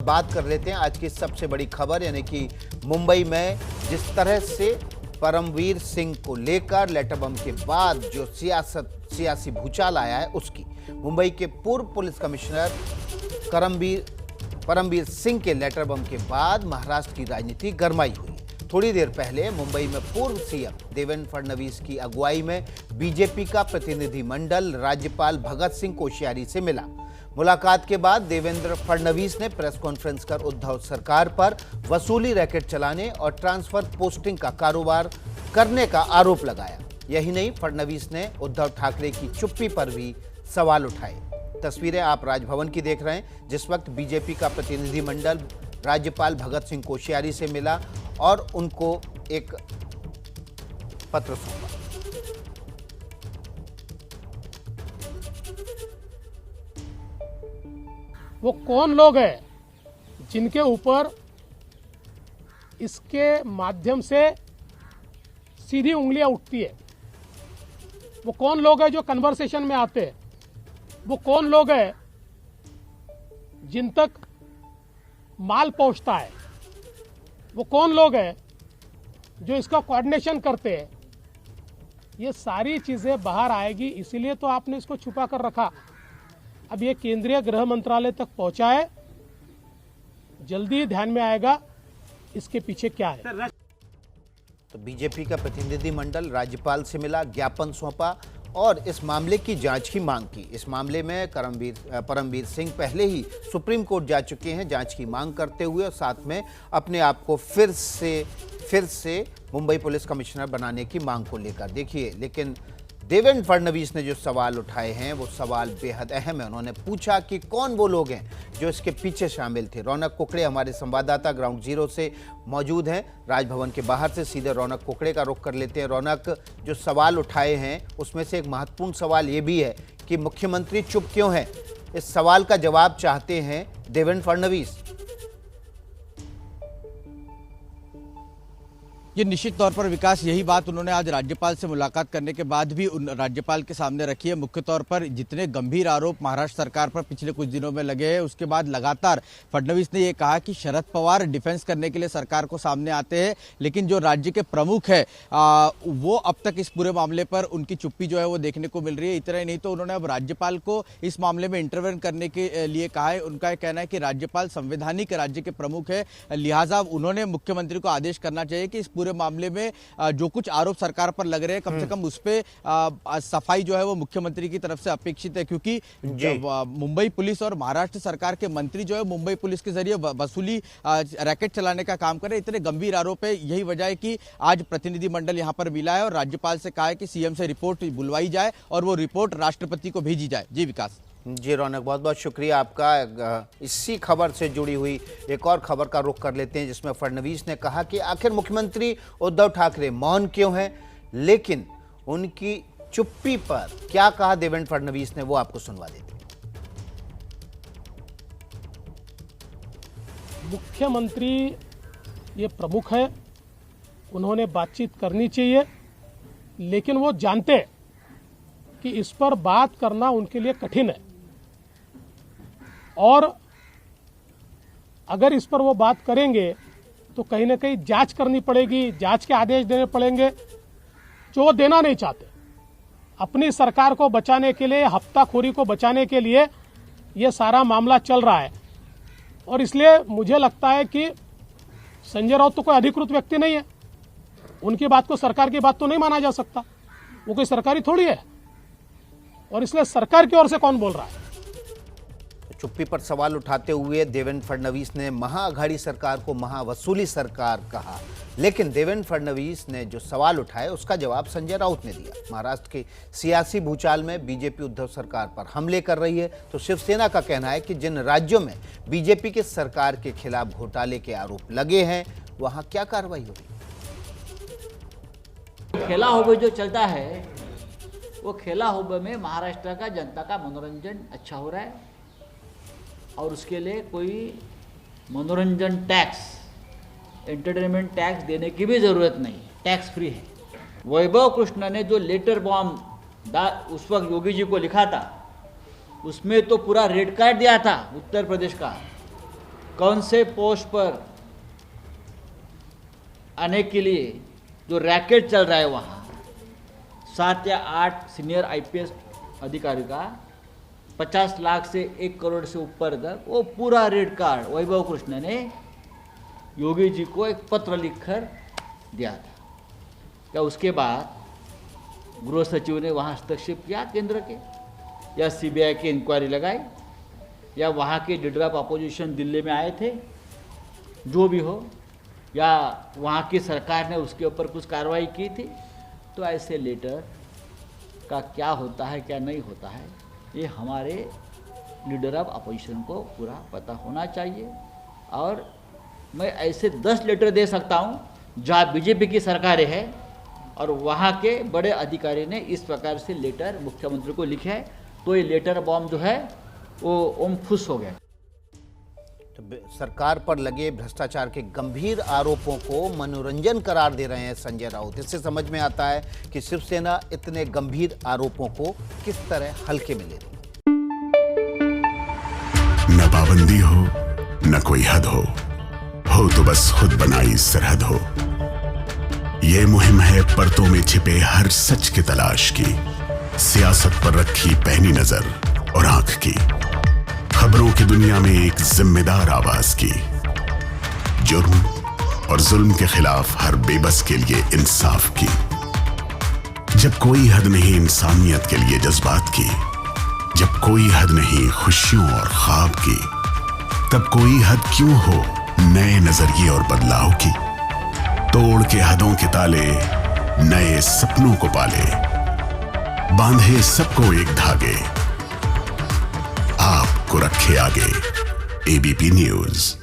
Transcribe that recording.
बात कर लेते हैं आज की सबसे बड़ी खबर, यानी कि मुंबई में जिस तरह से परमवीर सिंह को लेकर लेटर बम के बाद जो सियासी भूचाल आया है उसकी। मुंबई के पूर्व पुलिस कमिश्नर परमवीर सिंह के लेटर बम के बाद महाराष्ट्र की राजनीति गरमाई हुई। थोड़ी देर पहले मुंबई में पूर्व सीएम देवेंद्र फडणवीस की अगुवाई में बीजेपी का प्रतिनिधिमंडल राज्यपाल भगत सिंह कोश्यारी से मिला। मुलाकात के बाद देवेंद्र फडणवीस ने प्रेस कॉन्फ्रेंस कर उद्धव सरकार पर वसूली रैकेट चलाने और ट्रांसफर पोस्टिंग का कारोबार करने का आरोप लगाया। यही नहीं, फडणवीस ने उद्धव ठाकरे की चुप्पी पर भी सवाल उठाए। तस्वीरें आप राजभवन की देख रहे हैं, जिस वक्त बीजेपी का प्रतिनिधिमंडल राज्यपाल भगत सिंह कोश्यारी से मिला और उनको एक पत्र सौंपा। वो कौन लोग हैं जिनके ऊपर इसके माध्यम से सीधी उंगलियां उठती है? वो कौन लोग हैं जो कन्वर्सेशन में आते हैं? वो कौन लोग हैं जिन तक माल पहुंचता है? वो कौन लोग हैं जो इसका कोऑर्डिनेशन करते हैं? ये सारी चीजें बाहर आएगी, इसीलिए तो आपने इसको छुपा कर रखा। अब ये केंद्रीय गृह मंत्रालय तक पहुंचा है, जल्दी ध्यान में आएगा इसके पीछे क्या है। तो बीजेपी का प्रतिनिधिमंडल राज्यपाल से मिला, ज्ञापन सौंपा और इस मामले की जांच की मांग की। इस मामले में परमवीर सिंह पहले ही सुप्रीम कोर्ट जा चुके हैं जांच की मांग करते हुए, और साथ में अपने आप को फिर से मुंबई पुलिस कमिश्नर बनाने की मांग को लेकर। देखिए, लेकिन देवेंद्र फडणवीस ने जो सवाल उठाए हैं वो सवाल बेहद अहम है। उन्होंने पूछा कि कौन वो लोग हैं जो इसके पीछे शामिल थे। रौनक कुकड़े हमारे संवाददाता ग्राउंड जीरो से मौजूद हैं। राजभवन के बाहर से सीधे रौनक कुकड़े का रुख कर लेते हैं। रौनक, जो सवाल उठाए हैं उसमें से एक महत्वपूर्ण सवाल ये भी है कि मुख्यमंत्री चुप क्यों हैं? इस सवाल का जवाब चाहते हैं देवेंद्र फडणवीस। ये निश्चित तौर पर विकास, यही बात उन्होंने आज राज्यपाल से मुलाकात करने के बाद भी राज्यपाल के सामने रखी है। मुख्य तौर पर जितने गंभीर आरोप महाराष्ट्र सरकार पर पिछले कुछ दिनों में लगे हैं, उसके बाद लगातार फडणवीस ने ये कहा कि शरद पवार डिफेंस करने के लिए सरकार को सामने आते हैं, लेकिन जो राज्य के प्रमुख है वो अब तक इस पूरे मामले पर उनकी चुप्पी जो है वो देखने को मिल रही है। इतना ही नहीं तो उन्होंने अब राज्यपाल को इस मामले में इंटरवेन करने के लिए कहा है। उनका कहना है कि राज्यपाल संवैधानिक राज्य के प्रमुख है, लिहाजा उन्होंने मुख्यमंत्री को आदेश करना चाहिए कि इस पूरे मामले में जो कुछ आरोप सरकार पर लग रहे हैं, कम से कम उस पे सफाई जो है वो मुख्यमंत्री की तरफ से अपेक्षित है। क्योंकि मुंबई पुलिस और महाराष्ट्र सरकार के मंत्री जो है मुंबई पुलिस के जरिए वसूली रैकेट चलाने का काम कर रहे हैं। इतने गंभीर आरोप है, यही वजह है कि आज प्रतिनिधिमंडल यहां पर मिला है और राज्यपाल से कहा है कि सीएम से रिपोर्ट बुलवाई जाए और वो रिपोर्ट राष्ट्रपति को भेजी जाए। जी विकास। जी रौनक, बहुत बहुत शुक्रिया आपका। इसी खबर से जुड़ी हुई एक और खबर का रुख कर लेते हैं, जिसमें फडणवीस ने कहा कि आखिर मुख्यमंत्री उद्धव ठाकरे मौन क्यों हैं, लेकिन उनकी चुप्पी पर क्या कहा देवेंद्र फडणवीस ने वो आपको सुनवा देते हैं। मुख्यमंत्री ये प्रमुख है, उन्होंने बातचीत करनी चाहिए, लेकिन वो जानते हैं कि इस पर बात करना उनके लिए कठिन है और अगर इस पर वो बात करेंगे तो कहीं ना कहीं जांच करनी पड़ेगी, जांच के आदेश देने पड़ेंगे जो वो देना नहीं चाहते। अपनी सरकार को बचाने के लिए, हफ्ताखोरी को बचाने के लिए ये सारा मामला चल रहा है और इसलिए मुझे लगता है कि संजय राउत तो कोई अधिकृत व्यक्ति नहीं है, उनकी बात को सरकार की बात तो नहीं माना जा सकता, वो कोई सरकारी थोड़ी है और इसलिए सरकार की ओर से कौन बोल रहा है। चुप्पी पर सवाल उठाते हुए देवेंद्र फडणवीस ने महाअघाड़ी सरकार को महावसूली सरकार कहा, लेकिन देवेंद्र फडणवीस ने जो सवाल उठाए उसका जवाब संजय राउत ने दिया। महाराष्ट्र के सियासी भूचाल में बीजेपी उद्धव सरकार पर हमले कर रही है, तो शिवसेना का कहना है कि जिन राज्यों में बीजेपी की सरकार के खिलाफ घोटाले के आरोप लगे हैं वहां क्या कार्रवाई हो रही है। खेला होबे जो चलता है, वो खेला होबे में महाराष्ट्र का जनता का मनोरंजन अच्छा हो रहा है और उसके लिए कोई मनोरंजन टैक्स, एंटरटेनमेंट टैक्स देने की भी ज़रूरत नहीं, टैक्स फ्री है। वैभव कृष्ण ने जो लेटर बॉम्ब उस वक्त योगी जी को लिखा था, उसमें तो पूरा रेड कार्ड दिया था उत्तर प्रदेश का कौन से पोस्ट पर आने के लिए जो रैकेट चल रहा है वहाँ 7 या 8 सीनियर आईपीएस अधिकारी का 50 लाख से 1 करोड़ से ऊपर तक वो पूरा रेड कार्ड वैभव कृष्ण ने योगी जी को एक पत्र लिखकर दिया था। क्या उसके बाद गृह सचिव ने वहाँ हस्तक्षेप किया केंद्र के, या सीबीआई की इंक्वायरी लगाई, या वहाँ के लीडर ऑफ अपोजिशन दिल्ली में आए थे, जो भी हो, या वहाँ की सरकार ने उसके ऊपर कुछ कार्रवाई की थी? तो ऐसे लेटर का क्या होता है क्या नहीं होता है ये हमारे लीडर ऑफ अपोजिशन को पूरा पता होना चाहिए। और मैं ऐसे 10 लेटर दे सकता हूँ जहाँ बीजेपी की सरकारें है और वहाँ के बड़े अधिकारी ने इस प्रकार से लेटर मुख्यमंत्री को लिखे है, तो ये लेटर बॉम्ब जो है वो ओम फुस हो गया। तो सरकार पर लगे भ्रष्टाचार के गंभीर आरोपों को मनोरंजन करार दे रहे हैं संजय राउत। इससे समझ में आता है कि शिवसेना इतने गंभीर आरोपों को किस तरह हल्के में ले रही है। न पाबंदी हो न कोई हद हो तो बस खुद बनाई सरहद हो। ये मुहिम है परतों में छिपे हर सच की तलाश की, सियासत पर रखी पैनी नजर और आंख की, खबरों की दुनिया में एक जिम्मेदार आवाज की, जुर्म और जुल्म के खिलाफ हर बेबस के लिए इंसाफ की। जब कोई हद नहीं इंसानियत के लिए जज्बात की, जब कोई हद नहीं खुशियों और ख्वाब की, तब कोई हद क्यों हो नए नजरिए और बदलाव की। तोड़ के हदों के ताले नए सपनों को पाले, बांधे सबको एक धागे, आपको रखे आगे एबीपी न्यूज।